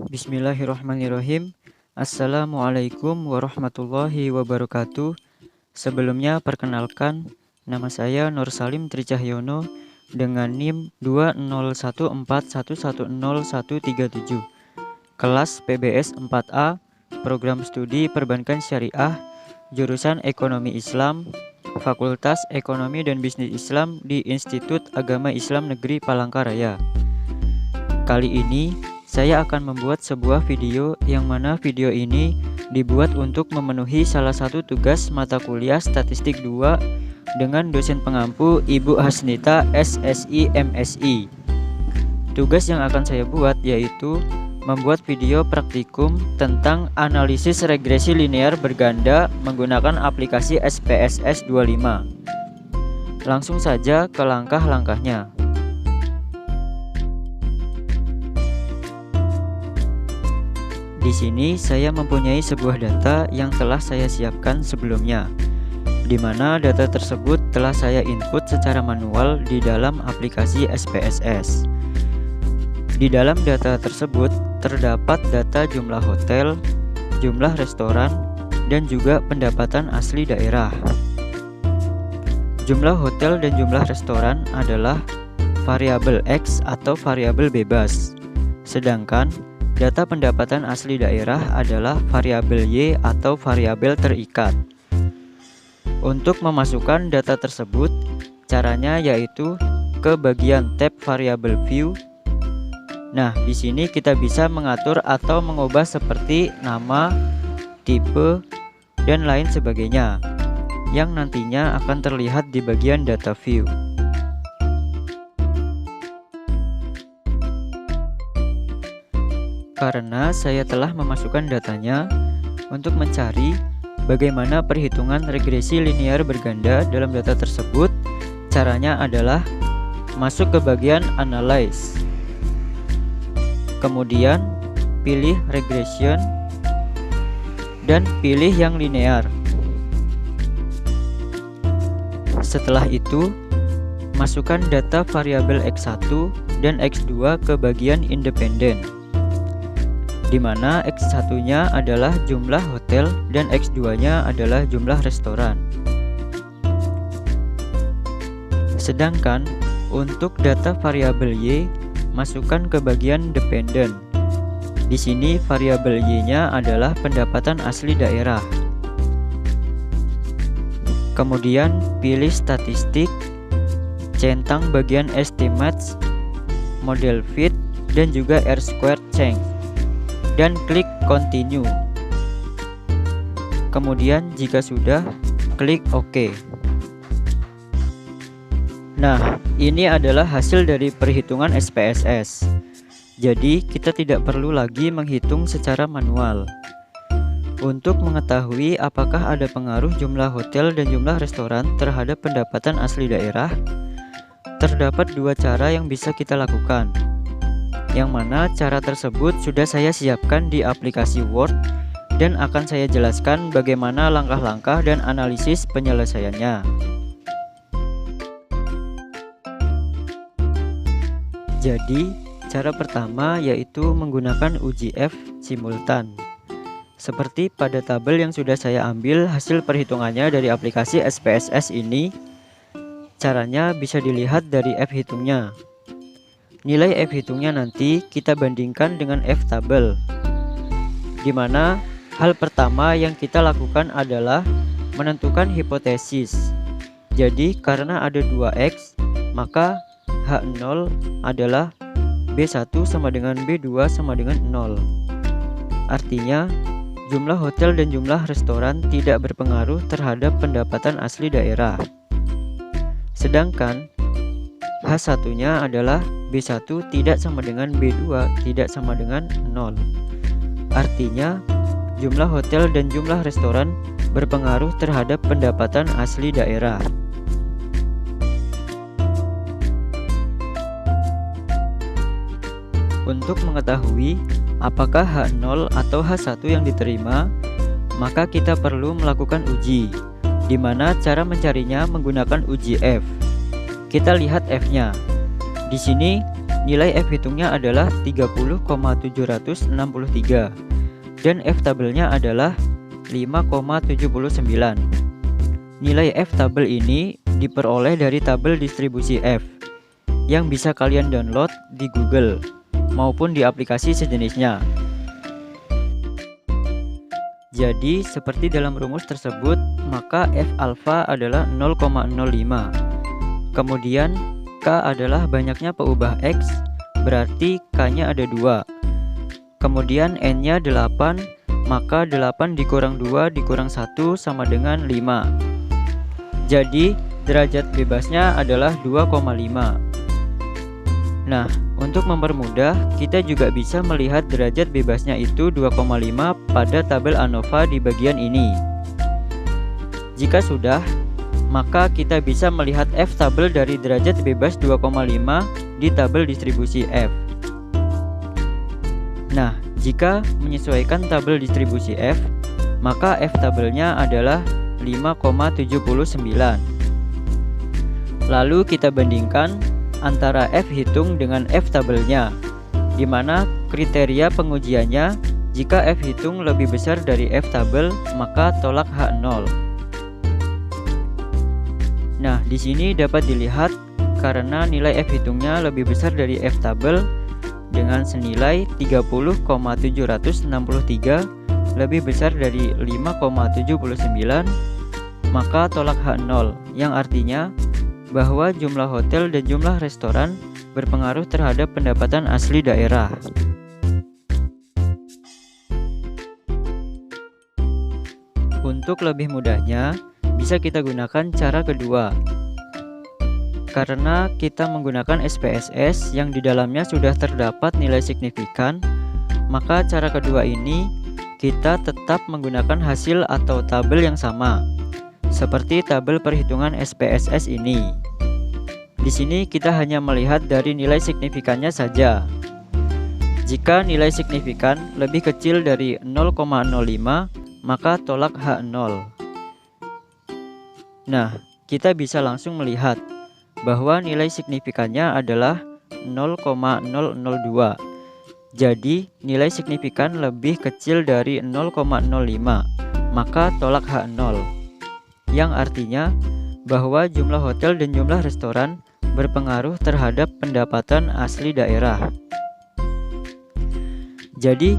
Bismillahirrahmanirrahim. Assalamualaikum warahmatullahi wabarakatuh. Sebelumnya perkenalkan, nama saya Nur Salim Tricahyono dengan NIM 20141101137. Kelas PBS 4A, Program Studi Perbankan Syariah, Jurusan Ekonomi Islam, Fakultas Ekonomi dan Bisnis Islam di Institut Agama Islam Negeri Palangkaraya. Kali ini saya akan membuat sebuah video yang mana video ini dibuat untuk memenuhi salah satu tugas mata kuliah Statistik 2 dengan dosen pengampu Ibu Hasnita SSI MSI. Tugas yang akan saya buat yaitu membuat video praktikum tentang analisis regresi linear berganda menggunakan aplikasi SPSS 25. Langsung saja ke langkah-langkahnya. Di sini saya mempunyai sebuah data yang telah saya siapkan sebelumnya, di mana data tersebut telah saya input secara manual di dalam aplikasi SPSS. Di dalam data tersebut terdapat data jumlah hotel, jumlah restoran, dan juga pendapatan asli daerah. Jumlah hotel dan jumlah restoran adalah variabel X atau variabel bebas, sedangkan data pendapatan asli daerah adalah variabel Y atau variabel terikat. Untuk memasukkan data tersebut, caranya yaitu ke bagian tab variabel view. Nah, di sini kita bisa mengatur atau mengubah seperti nama, tipe, dan lain sebagainya, yang nantinya akan terlihat di bagian data view. Karena saya telah memasukkan datanya untuk mencari bagaimana perhitungan regresi linear berganda dalam data tersebut, caranya adalah masuk ke bagian Analyze. Kemudian pilih Regression dan pilih yang linear. Setelah itu, masukkan data variabel X1 dan X2 ke bagian Independent, di mana X1-nya adalah jumlah hotel dan X2-nya adalah jumlah restoran. Sedangkan untuk data variabel Y, masukkan ke bagian Dependent. Di sini variabel Y-nya adalah pendapatan asli daerah. Kemudian pilih Statistik, centang bagian Estimates, Model Fit, dan juga R-squared change, dan klik Continue. Kemudian jika sudah, klik OK. Nah, ini adalah hasil dari perhitungan SPSS. Jadi, kita tidak perlu lagi menghitung secara manual. Untuk mengetahui apakah ada pengaruh jumlah hotel dan jumlah restoran terhadap pendapatan asli daerah, terdapat dua cara yang bisa kita lakukan, yang mana cara tersebut sudah saya siapkan di aplikasi Word dan akan saya jelaskan bagaimana langkah-langkah dan analisis penyelesaiannya. Jadi, cara pertama yaitu menggunakan uji F simultan. Seperti pada tabel yang sudah saya ambil hasil perhitungannya dari aplikasi SPSS ini, caranya bisa dilihat dari F hitungnya. Nilai F hitungnya nanti kita bandingkan dengan F tabel, di mana hal pertama yang kita lakukan adalah menentukan hipotesis. Jadi karena ada 2X, maka H0 adalah B1 sama dengan B2 sama dengan 0. Artinya jumlah hotel dan jumlah restoran tidak berpengaruh terhadap pendapatan asli daerah. Sedangkan H1-nya adalah B1 tidak sama dengan B2 tidak sama dengan 0. Artinya jumlah hotel dan jumlah restoran berpengaruh terhadap pendapatan asli daerah. Untuk mengetahui apakah H0 atau H1 yang diterima, maka kita perlu melakukan uji, di mana cara mencarinya menggunakan uji F. Kita lihat F-nya. Di sini nilai F hitungnya adalah 30,763 dan F tabelnya adalah 5,79. Nilai F tabel ini diperoleh dari tabel distribusi F yang bisa kalian download di Google maupun di aplikasi sejenisnya. Jadi, seperti dalam rumus tersebut, maka F alfa adalah 0,05. Kemudian, K adalah banyaknya peubah X, berarti K-nya ada 2. Kemudian N-nya 8, maka 8 dikurang 2 dikurang 1 sama dengan 5. Jadi, derajat bebasnya adalah 2,5. Nah, untuk mempermudah, kita juga bisa melihat derajat bebasnya itu 2,5 pada tabel ANOVA di bagian ini. Jika sudah, maka kita bisa melihat F tabel dari derajat bebas 2,5 di tabel distribusi F. Nah, jika menyesuaikan tabel distribusi F, maka F tabelnya adalah 5,79. Lalu kita bandingkan antara F hitung dengan F tabelnya, di mana kriteria pengujiannya jika F hitung lebih besar dari F tabel maka tolak H0. Nah, di sini dapat dilihat karena nilai F hitungnya lebih besar dari F tabel dengan senilai 30,763 lebih besar dari 5,79, maka tolak H0 yang artinya bahwa jumlah hotel dan jumlah restoran berpengaruh terhadap pendapatan asli daerah. Untuk lebih mudahnya, bisa kita gunakan cara kedua. Karena kita menggunakan SPSS yang di dalamnya sudah terdapat nilai signifikan, maka cara kedua ini kita tetap menggunakan hasil atau tabel yang sama, seperti tabel perhitungan SPSS ini. Di sini kita hanya melihat dari nilai signifikannya saja. Jika nilai signifikan lebih kecil dari 0,05, maka tolak H0. Nah, kita bisa langsung melihat bahwa nilai signifikannya adalah 0,002. Jadi, nilai signifikan lebih kecil dari 0,05, maka tolak H0. Yang artinya bahwa jumlah hotel dan jumlah restoran berpengaruh terhadap pendapatan asli daerah. Jadi,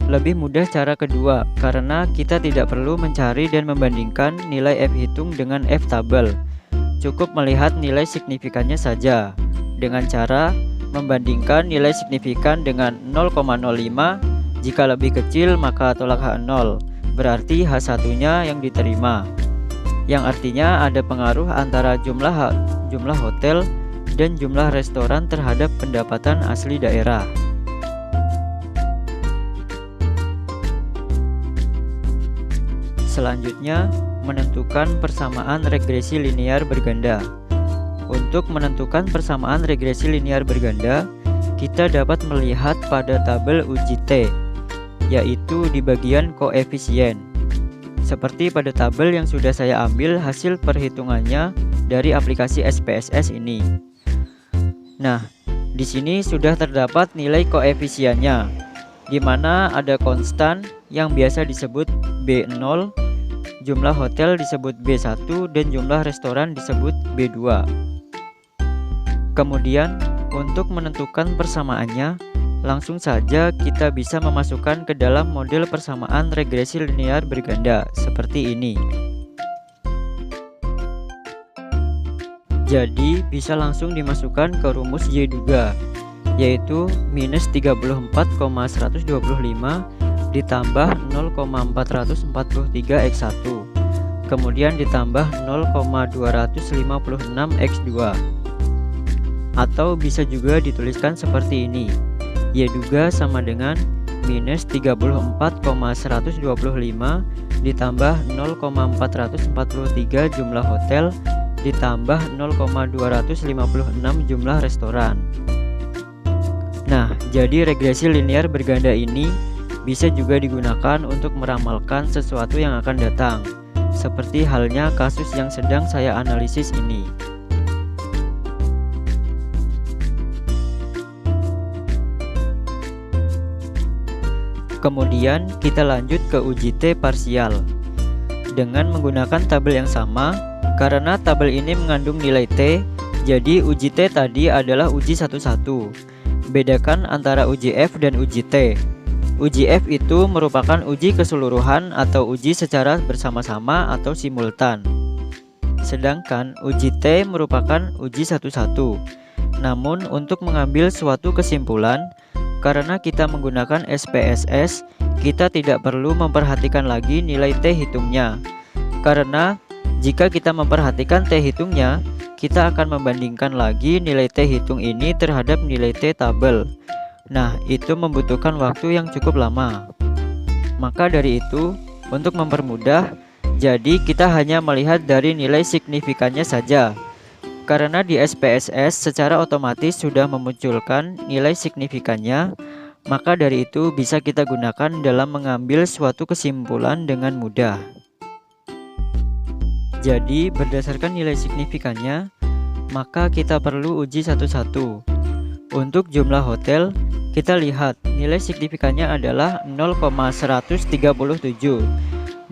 lebih mudah cara kedua karena kita tidak perlu mencari dan membandingkan nilai F hitung dengan F tabel. Cukup melihat nilai signifikannya saja dengan cara membandingkan nilai signifikan dengan 0,05. Jika lebih kecil maka tolak H0, berarti H1-nya yang diterima, yang artinya ada pengaruh antara jumlah hotel dan jumlah restoran terhadap pendapatan asli daerah. Selanjutnya, menentukan persamaan regresi linear berganda. Untuk menentukan persamaan regresi linear berganda, kita dapat melihat pada tabel uji T, yaitu di bagian koefisien. Seperti pada tabel yang sudah saya ambil hasil perhitungannya dari aplikasi SPSS ini. Nah, di sini sudah terdapat nilai koefisiennya, di mana ada konstan yang biasa disebut B0, jumlah hotel disebut B1, dan jumlah restoran disebut B2. Kemudian, untuk menentukan persamaannya, langsung saja kita bisa memasukkan ke dalam model persamaan regresi linear berganda seperti ini. Jadi bisa langsung dimasukkan ke rumus Y duga, yaitu minus 34,125 ditambah 0,443 X1, kemudian ditambah 0,256 X2. Atau bisa juga dituliskan seperti ini, Y duga sama dengan minus 34,125 ditambah 0,443 jumlah hotel ditambah 0,256 jumlah restoran. Nah, jadi regresi linear berganda ini bisa juga digunakan untuk meramalkan sesuatu yang akan datang, seperti halnya kasus yang sedang saya analisis ini. Kemudian kita lanjut ke uji T parsial dengan menggunakan tabel yang sama. Karena tabel ini mengandung nilai T, jadi uji T tadi adalah uji 1-1. Bedakan antara uji F dan uji T. Uji F itu merupakan uji keseluruhan atau uji secara bersama-sama atau simultan. Sedangkan uji T merupakan uji 1-1. Namun untuk mengambil suatu kesimpulan, karena kita menggunakan SPSS, kita tidak perlu memperhatikan lagi nilai T hitungnya. Karena jika kita memperhatikan T hitungnya, kita akan membandingkan lagi nilai T hitung ini terhadap nilai T tabel. Nah, itu membutuhkan waktu yang cukup lama. Maka dari itu, untuk mempermudah, jadi kita hanya melihat dari nilai signifikannya saja. Karena di SPSS secara otomatis sudah memunculkan nilai signifikannya, maka dari itu bisa kita gunakan dalam mengambil suatu kesimpulan dengan mudah. Jadi berdasarkan nilai signifikannya, maka kita perlu uji 1-1. Untuk jumlah hotel, kita lihat nilai signifikannya adalah 0,137,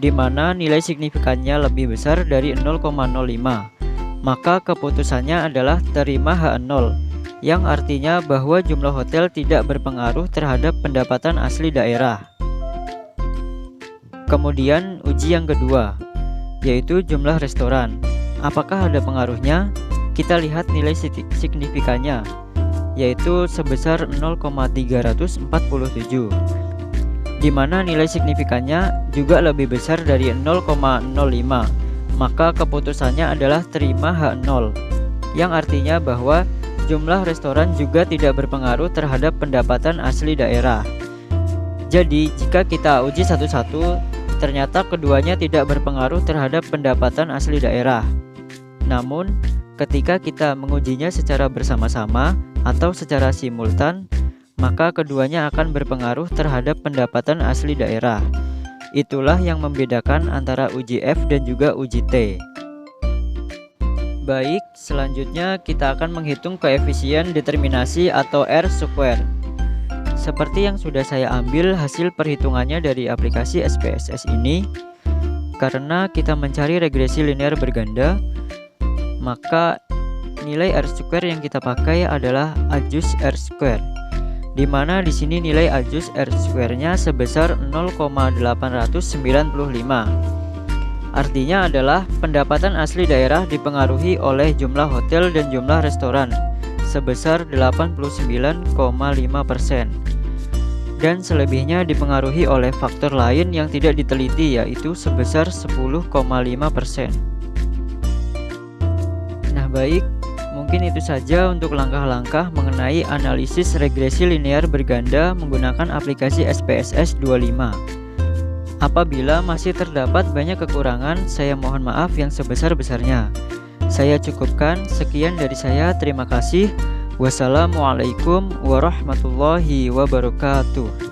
di mana nilai signifikannya lebih besar dari 0,05. Maka keputusannya adalah terima H0, yang artinya bahwa jumlah hotel tidak berpengaruh terhadap pendapatan asli daerah. Kemudian uji yang kedua, yaitu jumlah restoran. Apakah ada pengaruhnya? Kita lihat nilai signifikannya, yaitu sebesar 0,347, di mana nilai signifikannya juga lebih besar dari 0,05. Maka keputusannya adalah terima H0, yang artinya bahwa jumlah restoran juga tidak berpengaruh terhadap pendapatan asli daerah. Jadi jika kita uji 1-1, ternyata keduanya tidak berpengaruh terhadap pendapatan asli daerah. Namun, ketika kita mengujinya secara bersama-sama atau secara simultan, maka keduanya akan berpengaruh terhadap pendapatan asli daerah. Itulah yang membedakan antara uji F dan juga uji T. Baik, selanjutnya kita akan menghitung koefisien determinasi atau R-square. Seperti yang sudah saya ambil hasil perhitungannya dari aplikasi SPSS ini, karena kita mencari regresi linear berganda, maka nilai R-square yang kita pakai adalah ajus R-square, di mana di sini nilai ajus R-square-nya sebesar 0,895. Artinya adalah pendapatan asli daerah dipengaruhi oleh jumlah hotel dan jumlah restoran sebesar 89,5%. Dan selebihnya dipengaruhi oleh faktor lain yang tidak diteliti, yaitu sebesar 10,5%. Nah baik, mungkin itu saja untuk langkah-langkah mengenai analisis regresi linear berganda menggunakan aplikasi SPSS 25. Apabila masih terdapat banyak kekurangan, saya mohon maaf yang sebesar-besarnya. Saya cukupkan, sekian dari saya, terima kasih. Wassalamualaikum warahmatullahi wabarakatuh.